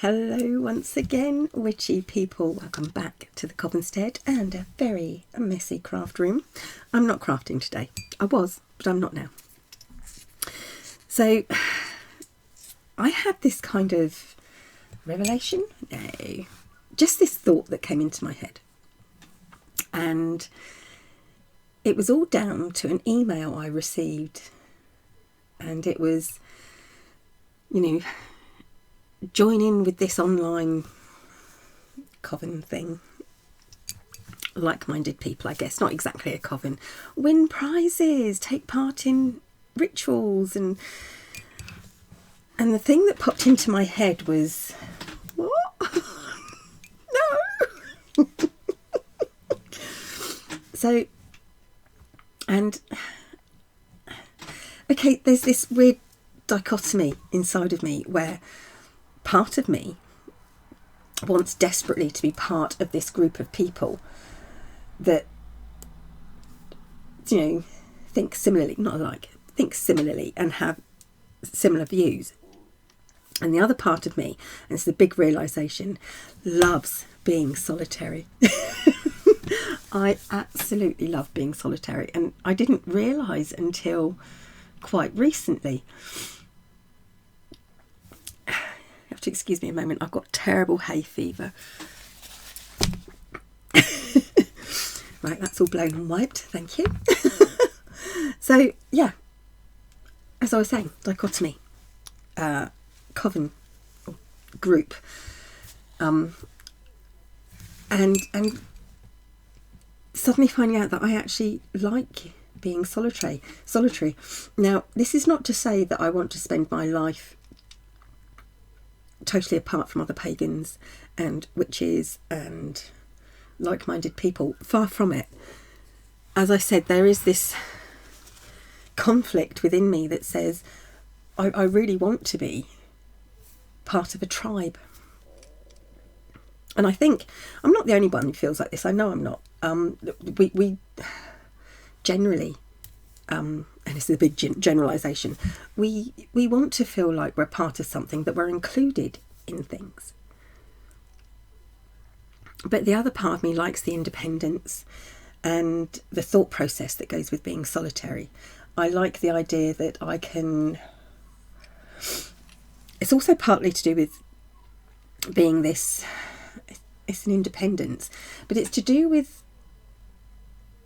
Hello once again, witchy people. Welcome back to the Cobhamstead and a very messy craft room. I'm not crafting today. I was, but I'm not now. So I had this kind of revelation. No, just this thought that came into my head. And it was all down to an email I received. And it was, join in with this online coven thing. Like-minded people, I guess. Not exactly a coven. Win prizes, take part in rituals, and the thing that popped into my head was, what? No. So, and okay, there's this weird dichotomy inside of me where part of me wants desperately to be part of this group of people that, think similarly, not alike, think similarly and have similar views. And the other part of me, and it's the big realisation, loves being solitary. I absolutely love being solitary, and I didn't realise until quite recently. You have to excuse me a moment, I've got terrible hay fever. Right, that's all blown and wiped, thank you. So, yeah, as I was saying, dichotomy, coven, group, and suddenly finding out that I actually like being solitary. Now, this is not to say that I want to spend my life totally apart from other pagans and witches and like-minded people. Far from it. As I said, there is this conflict within me that says I really want to be part of a tribe. And I think I'm not the only one who feels like this. I know I'm not. We generally, and this is a big generalisation, we want to feel like we're part of something, that we're included in things. But the other part of me likes the independence and the thought process that goes with being solitary. I like the idea that I can... It's also partly to do with being this... It's an independence, but it's to do with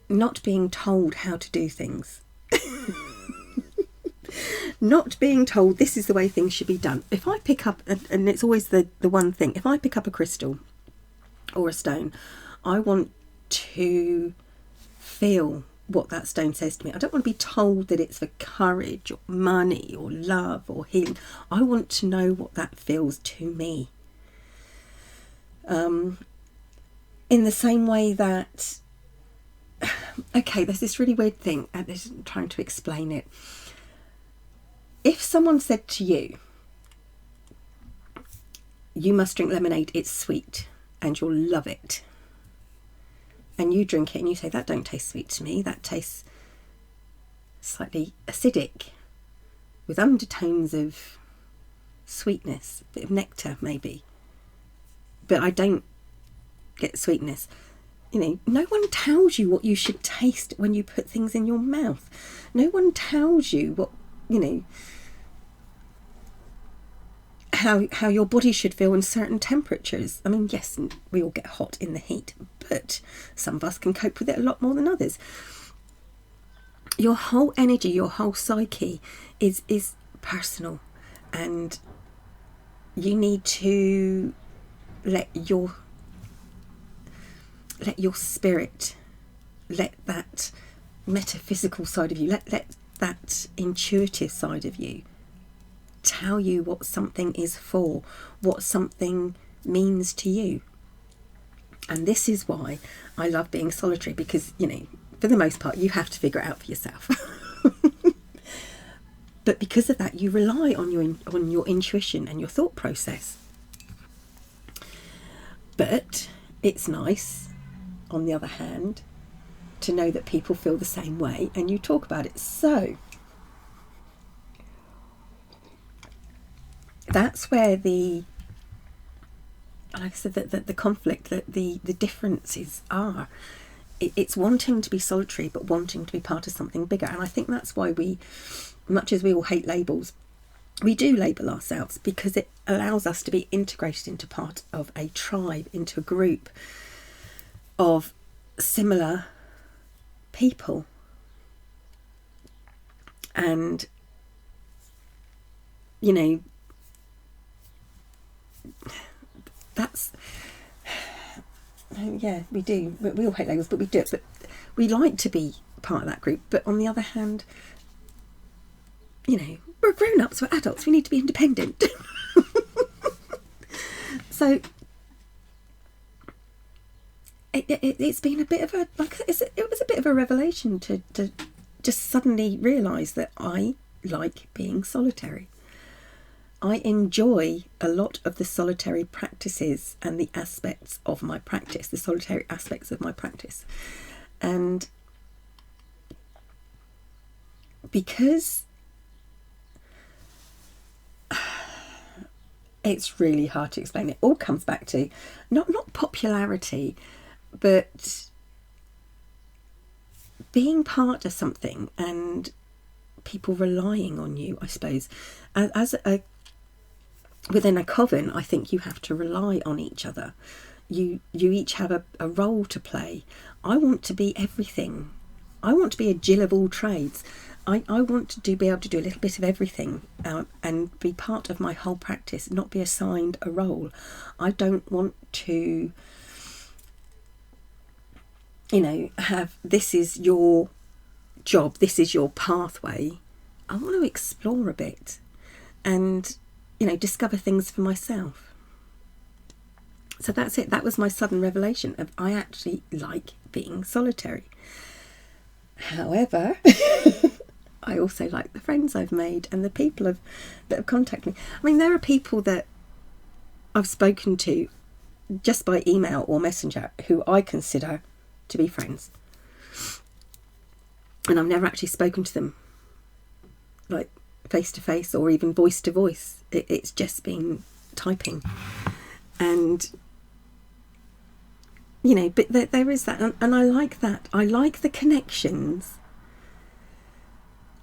not being told how to do things. Not being told this is the way things should be done. If I pick up, and it's always the one thing, if I pick up a crystal or a stone, I want to feel what that stone says to me. I don't want to be told that it's for courage or money or love or healing. I want to know what that feels to me. In the same way that, okay, there's this really weird thing, and I'm trying to explain it. If someone said to you, you must drink lemonade, it's sweet, and you'll love it, and you drink it and you say, that don't taste sweet to me, that tastes slightly acidic, with undertones of sweetness, a bit of nectar maybe, but I don't get sweetness. No one tells you what you should taste when you put things in your mouth. No one tells you what, how your body should feel in certain temperatures. I mean, yes, we all get hot in the heat, but some of us can cope with it a lot more than others. Your whole energy, your whole psyche is personal, and you need to let your spirit, let that metaphysical side of you, let that intuitive side of you tell you what something is for, what something means to you. And this is why I love being solitary, because, for the most part, you have to figure it out for yourself. But because of that, you rely on your intuition and your thought process. But it's nice, on the other hand, to know that people feel the same way and you talk about it. So that's where the like I said, that the conflict, that the differences are, it's wanting to be solitary but wanting to be part of something bigger. And I think that's why we, much as we all hate labels, we do label ourselves, because it allows us to be integrated into part of a tribe, into a group of similar people. And, you know, that's, yeah, we do. We all hate labels, but we do it. But we like to be part of that group. But on the other hand, you know, we're grown-ups, we're adults, we need to be independent. So it's been a bit of a, like, it was a bit of a revelation to just suddenly realise that I like being solitary. I enjoy a lot of the solitary practices and the aspects of my practice, the solitary aspects of my practice. And because it's really hard to explain, it all comes back to not popularity, but being part of something and people relying on you, I suppose. Within a coven, I think you have to rely on each other. You each have a role to play. I want to be everything. I want to be a Jill of all trades. I want to be able to do a little bit of everything and be part of my whole practice, not be assigned a role. I don't want to, you know, have, this is your job, this is your pathway. I want to explore a bit and, you know, discover things for myself. So that's it. That was my sudden revelation of I actually like being solitary. However, I also like the friends I've made and the people that have contacted me. I mean, there are people that I've spoken to just by email or messenger who I consider to be friends. And I've never actually spoken to them, like, face to face or even voice to voice. It's just been typing. And, you know, but there is that. And I like that. I like the connections.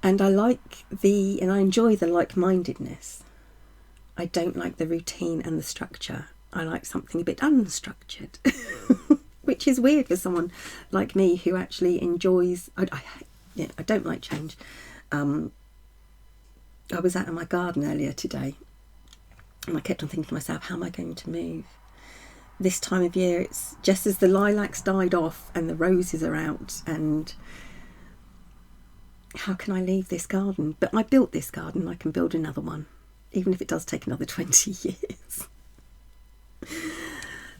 And I enjoy the like-mindedness. I don't like the routine and the structure. I like something a bit unstructured, which is weird for someone like me who actually enjoys. I don't like change. I was out in my garden earlier today, and I kept on thinking to myself, how am I going to move? This time of year, it's just as the lilacs died off and the roses are out, and how can I leave this garden? But I built this garden, I can build another one, even if it does take another 20 years.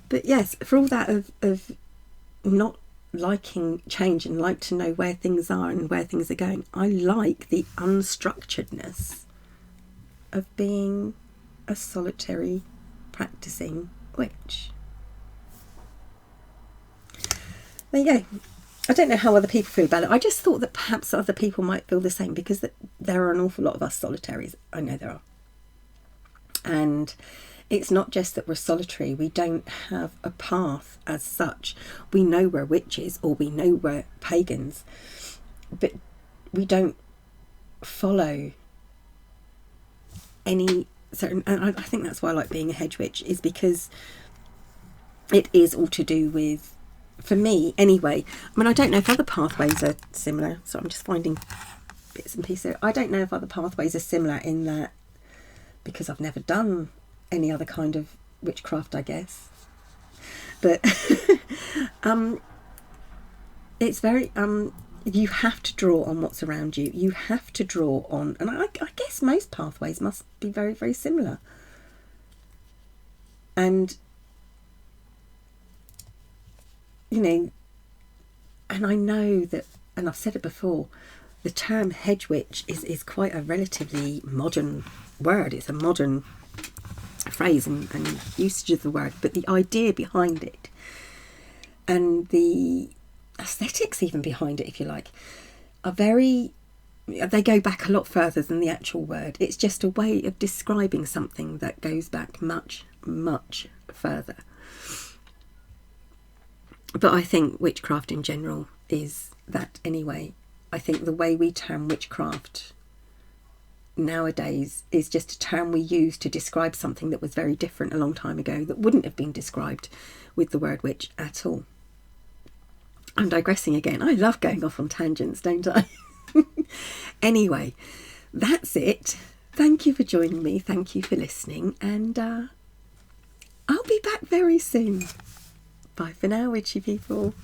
But yes, for all that of not liking change and like to know where things are and where things are going, I like the unstructuredness of being a solitary practicing witch. There you go. I don't know how other people feel about it. I just thought that perhaps other people might feel the same, because there are an awful lot of us solitaries. I know there are. And it's not just that we're solitary. We don't have a path as such. We know we're witches or we know we're pagans, but we don't follow any certain... And I think that's why I like being a hedge witch, is because it is all to do with, for me anyway, I mean, I don't know if other pathways are similar, so I'm just finding bits and pieces. I don't know if other pathways are similar in that, because I've never done any other kind of witchcraft, I guess. But it's very you have to draw on what's around you. You have to draw on, and I guess most pathways must be very, very similar. And you know, and I know that, and I've said it before, the term hedge witch is quite a relatively modern word. It's a modern phrase and usage of the word, but the idea behind it and the aesthetics even behind it, if you like, are very, they go back a lot further than the actual word. It's just a way of describing something that goes back much, much further But I think witchcraft in general is that anyway. I think the way we term witchcraft nowadays is just a term we use to describe something that was very different a long time ago, that wouldn't have been described with the word witch at all. I'm digressing again. I love going off on tangents, don't I? Anyway, that's it. Thank you for joining me. Thank you for listening. And I'll be back very soon. Bye for now, witchy people.